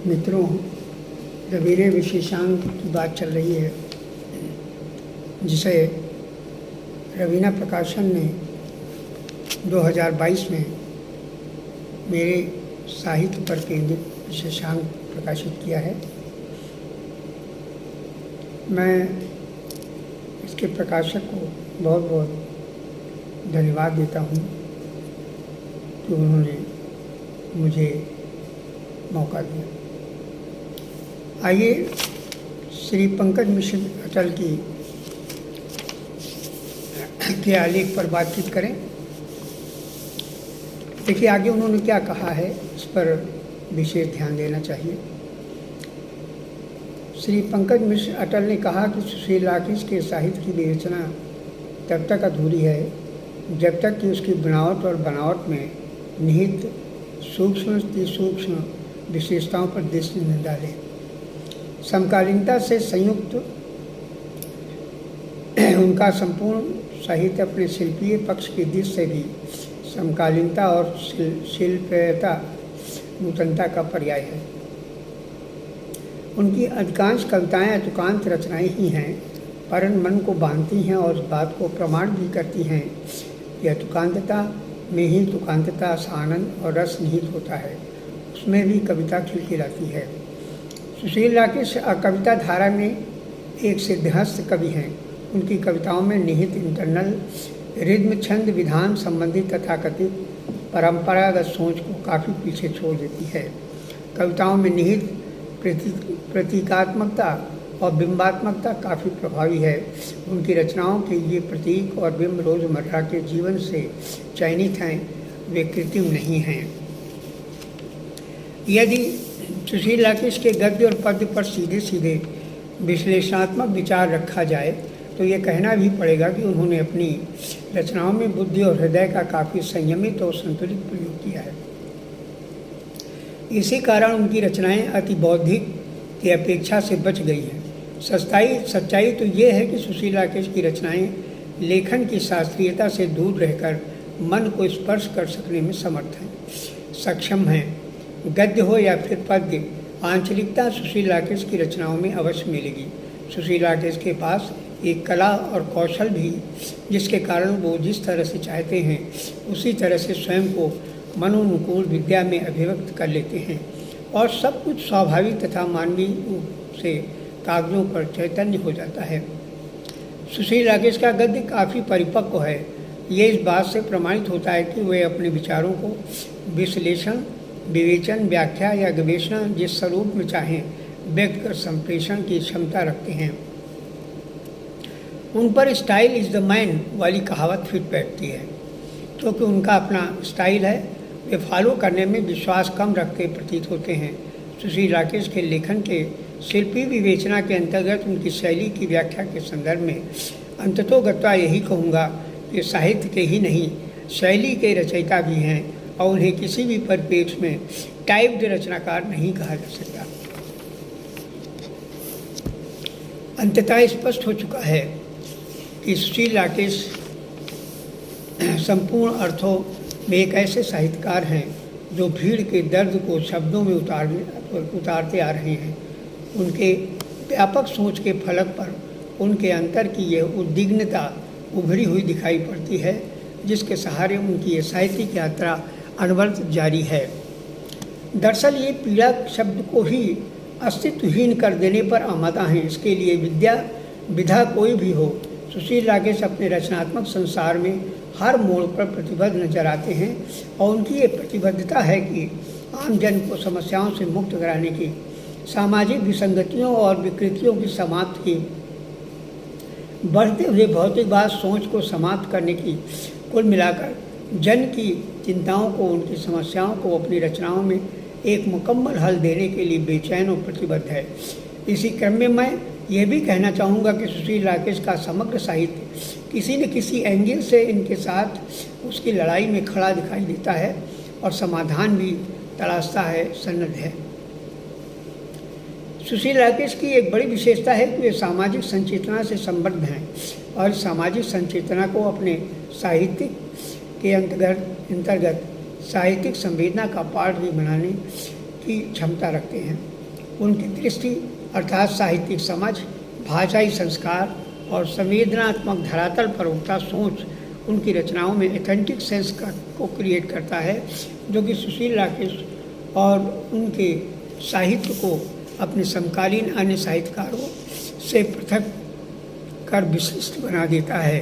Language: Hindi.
मित्रों, रवीरे विशेषांक की बात चल रही है, जिसे रवीना प्रकाशन ने 2022 में मेरे साहित्य पर केंद्रित विशेषांक प्रकाशित किया है। मैं इसके प्रकाशक को बहुत बहुत धन्यवाद देता हूँ कि उन्होंने मुझे मौका दिया। आइए श्री पंकज मिश्र अटल की के आलेख पर बातचीत करें। देखिए, आगे उन्होंने क्या कहा है, इस पर विशेष ध्यान देना चाहिए। श्री पंकज मिश्र अटल ने कहा कि सुशील राकेश के साहित्य की विवेचना तब तक अधूरी है जब तक कि उसकी बनावट और बनावट में निहित सूक्ष्म विशेषताओं पर दृष्टि न डाले। समकालीनता से संयुक्त उनका संपूर्ण साहित्य अपने शिल्पीय पक्ष की दृष्टि से भी समकालीनता और शिल्पीयता नूतनता का पर्याय है। उनकी अधिकांश कविताएं अतुकांत रचनाएं ही हैं, परंतु मन को बांधती हैं और इस बात को प्रमाण भी करती हैं कि अतुकांतता में ही तुकांतता सा आनंद और रस निहित होता है, उसमें भी कविता खिलखिलाती है। सुशील राकेश कविता धारा में एक सिद्धहस्त कवि हैं। उनकी कविताओं में निहित इंटरनल रिद्म, छंद, विधान संबंधी तथाकथित परंपरागत सोच को काफ़ी पीछे छोड़ देती है। कविताओं में निहित प्रतीकात्मकता और बिंबात्मकता काफ़ी प्रभावी है। उनकी रचनाओं के ये प्रतीक और बिंब रोज़मर्रा के जीवन से चयनित हैं, वे कृत्रिम नहीं हैं। यदि सुशील राकेश के गद्य और पद्य पर सीधे सीधे विश्लेषणात्मक विचार रखा जाए तो ये कहना भी पड़ेगा कि उन्होंने अपनी रचनाओं में बुद्धि और हृदय का काफ़ी संयमित और संतुलित प्रयोग किया है। इसी कारण उनकी रचनाएं अति बौद्धिक की अपेक्षा से बच गई हैं। सच्चाई तो ये है कि सुशील राकेश की रचनाएं लेखन की शास्त्रीयता से दूर रहकर मन को स्पर्श कर सकने में सक्षम हैं। गद्य हो या फिर पद्य, आंचलिकता सुशील राकेश की रचनाओं में अवश्य मिलेगी। सुशील राकेश के पास एक कला और कौशल भी, जिसके कारण वो जिस तरह से चाहते हैं उसी तरह से स्वयं को मनोनुकूल विद्या में अभिव्यक्त कर लेते हैं और सब कुछ स्वाभाविक तथा मानवीय रूप से कागजों पर चैतन्य हो जाता है। सुशील राकेश का गद्य काफ़ी परिपक्व है। ये इस बात से प्रमाणित होता है कि वे अपने विचारों को विश्लेषण, विवेचन, व्याख्या या गवेषणा जिस स्वरूप में चाहें व्यक्त कर संप्रेषण की क्षमता रखते हैं। उन पर स्टाइल इज़ द मैन वाली कहावत फिट बैठती है, क्योंकि उनका अपना स्टाइल है। वे फॉलो करने में विश्वास कम रखते प्रतीत होते हैं। सुशील राकेश के लेखन के शिल्पी विवेचना के अंतर्गत उनकी शैली की व्याख्या के संदर्भ में अंततोगत्वा यही कहूँगा कि साहित्य के ही नहीं, शैली के रचयिता भी हैं और उन्हें किसी भी परिप्रेक्ष्य में टाइप्ड रचनाकार नहीं कहा जा सकता। अंततः स्पष्ट हो चुका है कि सुशील राकेश संपूर्ण अर्थों में एक ऐसे साहित्यकार हैं जो भीड़ के दर्द को शब्दों में उतारते आ रहे हैं। उनके व्यापक सोच के फलक पर उनके अंतर की यह उद्विग्नता उभरी हुई दिखाई पड़ती है, जिसके सहारे उनकी ये साहित्यिक यात्रा अनवरत जारी है। दरअसल ये पीड़ा शब्द को ही अस्तित्वहीन कर देने पर आमादा हैं। इसके लिए विधा कोई भी हो, सुशील राकेश अपने रचनात्मक संसार में हर मोड़ पर प्रतिबद्ध नजर आते हैं और उनकी ये प्रतिबद्धता है कि आम जन को समस्याओं से मुक्त कराने की, सामाजिक विसंगतियों और विकृतियों की समाप्ति की, बढ़ते हुए भौतिकवाद सोच को समाप्त करने की, कुल मिलाकर जन की चिंताओं को, उनकी समस्याओं को अपनी रचनाओं में एक मुकम्मल हल देने के लिए बेचैन और प्रतिबद्ध है। इसी क्रम में मैं यह भी कहना चाहूँगा कि सुशील राकेश का समग्र साहित्य किसी न किसी एंगल से इनके साथ उसकी लड़ाई में खड़ा दिखाई देता है और समाधान भी तलाशता है, सन्नद्ध है। सुशील राकेश की एक बड़ी विशेषता है कि वे सामाजिक संचेतना से संबद्ध हैं और सामाजिक संचेतना को अपने साहित्यिक के अंतर्गत साहित्यिक संवेदना का पाठ भी बनाने की क्षमता रखते हैं। उनकी दृष्टि अर्थात साहित्यिक समझ, भाषाई संस्कार और संवेदनात्मक धरातल पर उगता सोच उनकी रचनाओं में एथेंटिक सेंस को क्रिएट करता है, जो कि सुशील राकेश और उनके साहित्य को अपने समकालीन अन्य साहित्यकारों से पृथक कर विशिष्ट बना देता है।